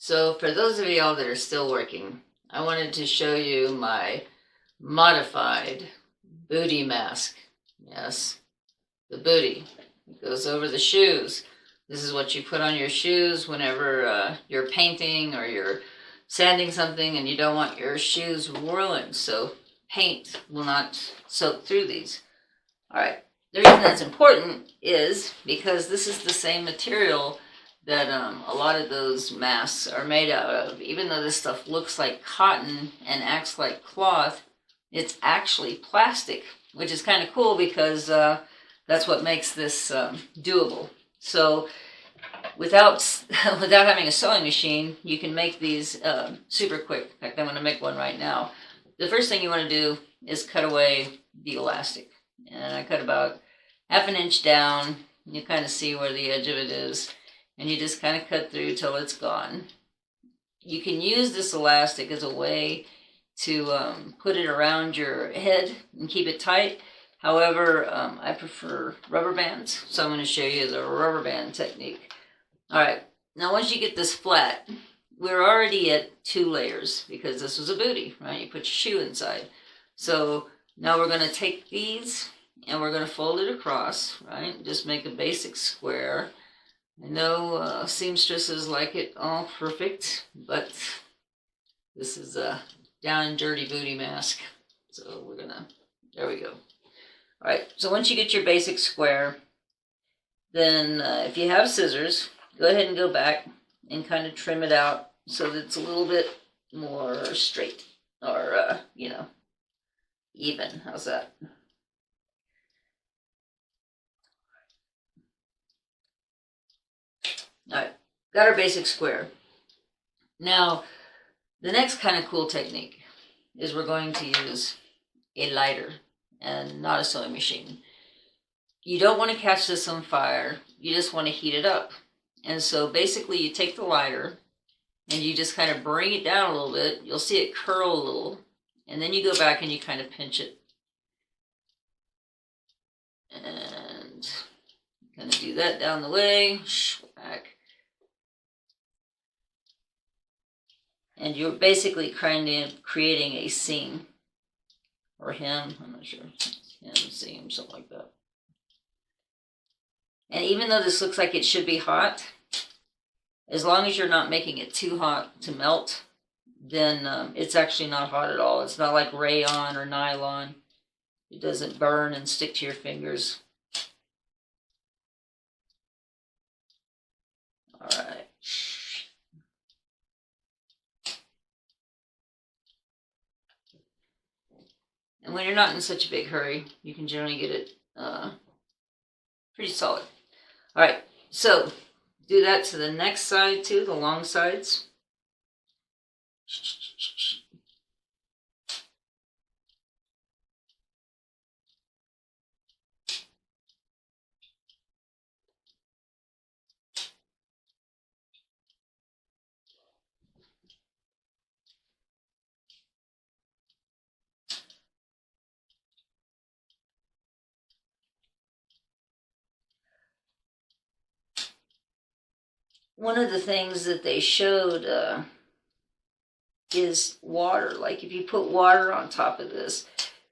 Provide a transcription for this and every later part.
So for those of y'all that are still working, I wanted to show you my modified booty mask. Yes, the booty. It goes over the shoes. This is what you put on your shoes whenever you're painting or you're sanding something and you don't want your shoes ruined, so paint will not soak through these. All right, the reason that's important is because this is the same material that a lot of those masks are made out of. Even though this stuff looks like cotton and acts like cloth, it's actually plastic, which is kind of cool because that's what makes this doable. So without having a sewing machine, you can make these super quick. In fact, I'm going to make one right now. The first thing you want to do is cut away the elastic. And I cut about ½ an inch down. You kind of see where the edge of it is. And you just kind of cut through till it's gone. You can use this elastic as a way to put it around your head and keep it tight. However, I prefer rubber bands, so I'm going to show you the rubber band technique. All right, now once you get this flat, we're already at 2 layers because this was a booty, right? You put your shoe inside. So now we're going to take these and we're going to fold it across, right? Just make a basic square. I know seamstresses like it all perfect, but this is a down and dirty booty mask. So we're gonna, there we go. All right, so once you get your basic square, then if you have scissors, go ahead and go back and kind of trim it out so that it's a little bit more straight or, even. How's that? All right, got our basic square. Now, the next kind of cool technique is we're going to use a lighter and not a sewing machine. You don't want to catch this on fire, you just want to heat it up. And so basically you take the lighter and you just kind of bring it down a little bit. You'll see it curl a little, and then you go back and you kind of pinch it. And kind of do that down the way, back. And you're basically creating a seam, or hem, I'm not sure, hem, seam, something like that. And even though this looks like it should be hot, as long as you're not making it too hot to melt, then it's actually not hot at all. It's not like rayon or nylon. It doesn't burn and stick to your fingers. All right. And when you're not in such a big hurry, you can generally get it pretty solid. All right, so do that to the next side too, the long sides. One of the things that they showed is water. Like if you put water on top of this,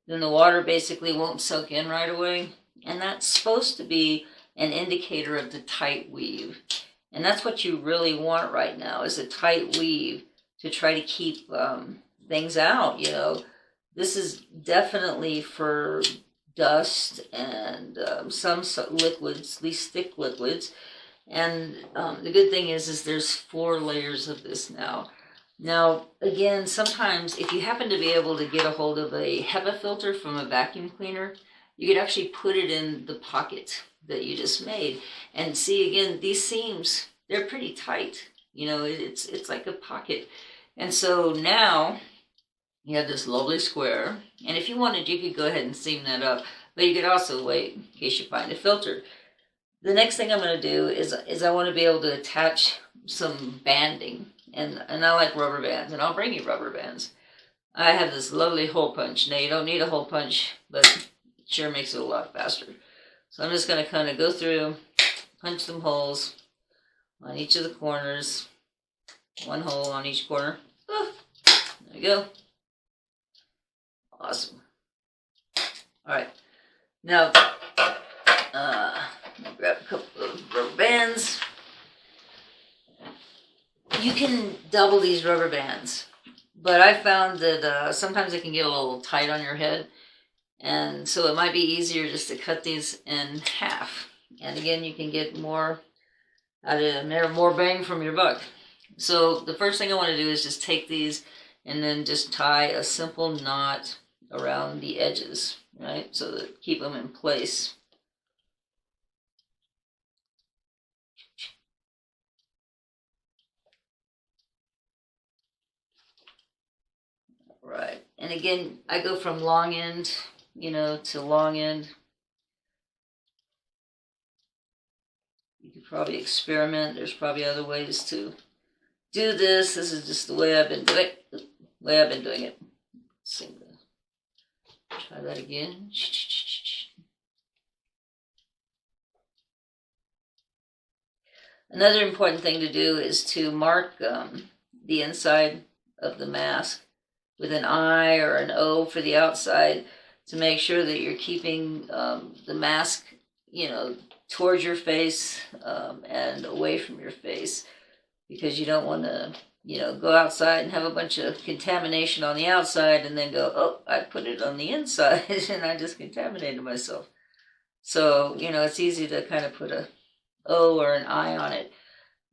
then the water basically won't soak in right away. And that's supposed to be an indicator of the tight weave. And that's what you really want right now, is a tight weave to try to keep things out, you know. This is definitely for dust and some liquids, at least thick liquids. And the good thing is there's 4 layers of this now. Now, again, sometimes if you happen to be able to get a hold of a HEPA filter from a vacuum cleaner, you could actually put it in the pocket that you just made. And see, again, these seams, they're pretty tight. You know, it's like a pocket. And so now you have this lovely square. And if you wanted, you could go ahead and seam that up. But you could also wait in case you find a filter. The next thing I'm going to do is I want to be able to attach some banding, and I like rubber bands, and I'll bring you rubber bands. I have this lovely hole punch. Now you don't need a hole punch, but it sure makes it a lot faster. So I'm just going to kind of go through, punch some holes on each of the corners, One hole on each corner. Oh, there we go. Awesome. All right. Now, grab a couple of rubber bands. You can double these rubber bands, but I found that sometimes it can get a little tight on your head, and so it might be easier just to cut these in half. And again, you can get more out of more bang from your buck. So the first thing I want to do is just take these and then just tie a simple knot around the edges, right? So that keep them in place. Right. And again, I go from long end, to long end. You could probably experiment. There's probably other ways to do this. This is just the way I've been doing it. Let's see. Try that again. Another important thing to do is to mark the inside of the mask with an I or an O for the outside to make sure that you're keeping the mask, towards your face and away from your face, because you don't want to, go outside and have a bunch of contamination on the outside and then go, oh, I put it on the inside and I just contaminated myself. So, it's easy to kind of put a O or an I on it.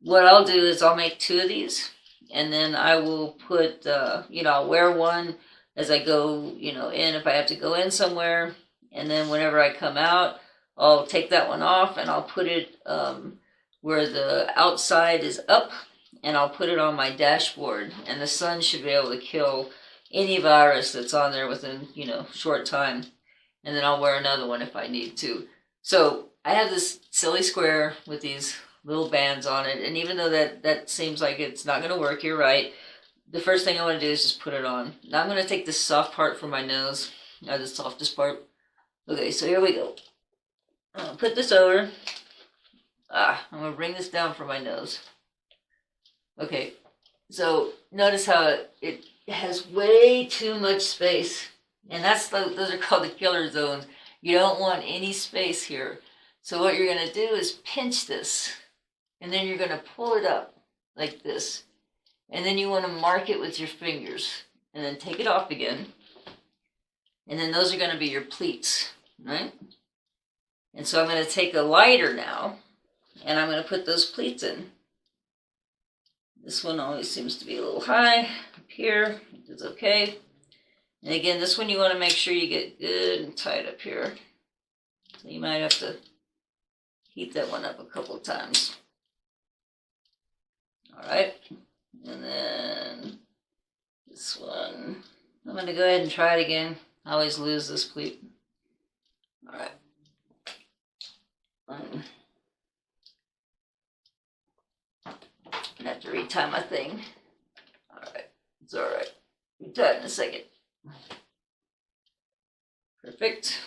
What I'll do is I'll make 2 of these, and then I will put, I'll wear one as I go, in if I have to go in somewhere, and then whenever I come out, I'll take that one off and I'll put it where the outside is up, and I'll put it on my dashboard, and the sun should be able to kill any virus that's on there within, short time. And then I'll wear another one if I need to. So I have this silly square with these little bands on it, and even though that seems like it's not going to work, you're right. The first thing I want to do is just put it on. Now I'm going to take this soft part from my nose, the softest part. Okay, so here we go. I'm going to put this over. I'm going to bring this down from my nose. Okay, so notice how it has way too much space, and those are called the killer zones. You don't want any space here. So what you're going to do is pinch this, and then you're going to pull it up like this, and then you want to mark it with your fingers, and then take it off again, and then those are going to be your pleats, right? And so I'm going to take a lighter now, and I'm going to put those pleats in. This one always seems to be a little high up here. It's okay. And again, this one you want to make sure you get good and tight up here. So you might have to heat that one up a couple of times. All right. And then this one, I'm going to go ahead and try it again. I always lose this pleat. All right. I have to retie my thing. All right. It's all right. Retie it in a second. Perfect.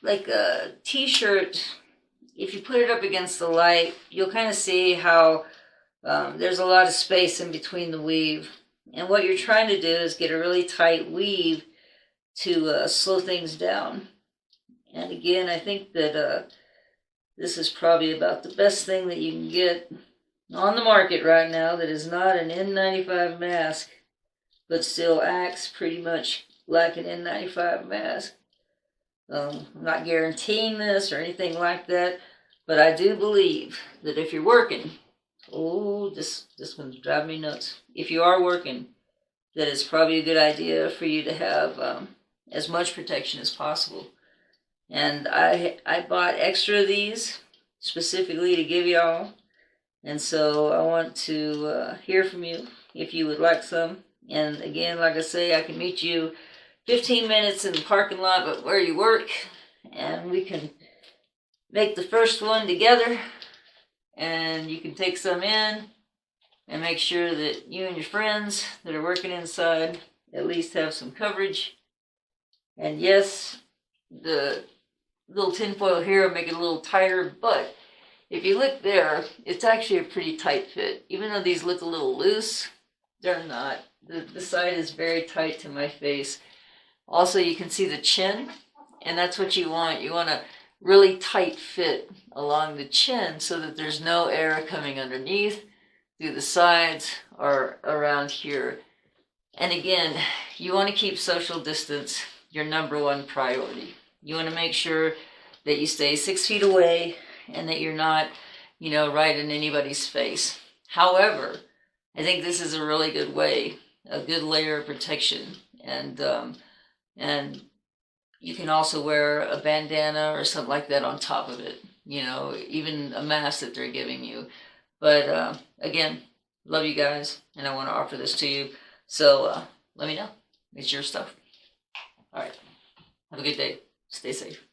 Like a t-shirt, if you put it up against the light, you'll kind of see how there's a lot of space in between the weave. And what you're trying to do is get a really tight weave to slow things down. And again, I think that this is probably about the best thing that you can get on the market right now that is not an N95 mask, but still acts pretty much like an N95 mask. I'm not guaranteeing this or anything like that, but I do believe that if you're working, this one's driving me nuts. If you are working, that it's probably a good idea for you to have as much protection as possible. And I bought extra of these specifically to give y'all. And so I want to hear from you if you would like some. And again, like I say, I can meet you 15 minutes in the parking lot but where you work, and we can make the first one together, and you can take some in and make sure that you and your friends that are working inside at least have some coverage. And yes, the little tinfoil here will make it a little tighter, but if you look there, it's actually a pretty tight fit. Even though these look a little loose, they're not. The side is very tight to my face. Also, you can see the chin, and that's what you want. You want a really tight fit along the chin so that there's no air coming underneath, through the sides, or around here. And again, you want to keep social distance your number one priority. You want to make sure that you stay 6 feet away and that you're not, right in anybody's face. However, I think this is a really good way, a good layer of protection. And you can also wear a bandana or something like that on top of it, even a mask that they're giving you. But again, love you guys, and I want to offer this to you. So let me know. It's your stuff. All right. Have a good day. Stay safe.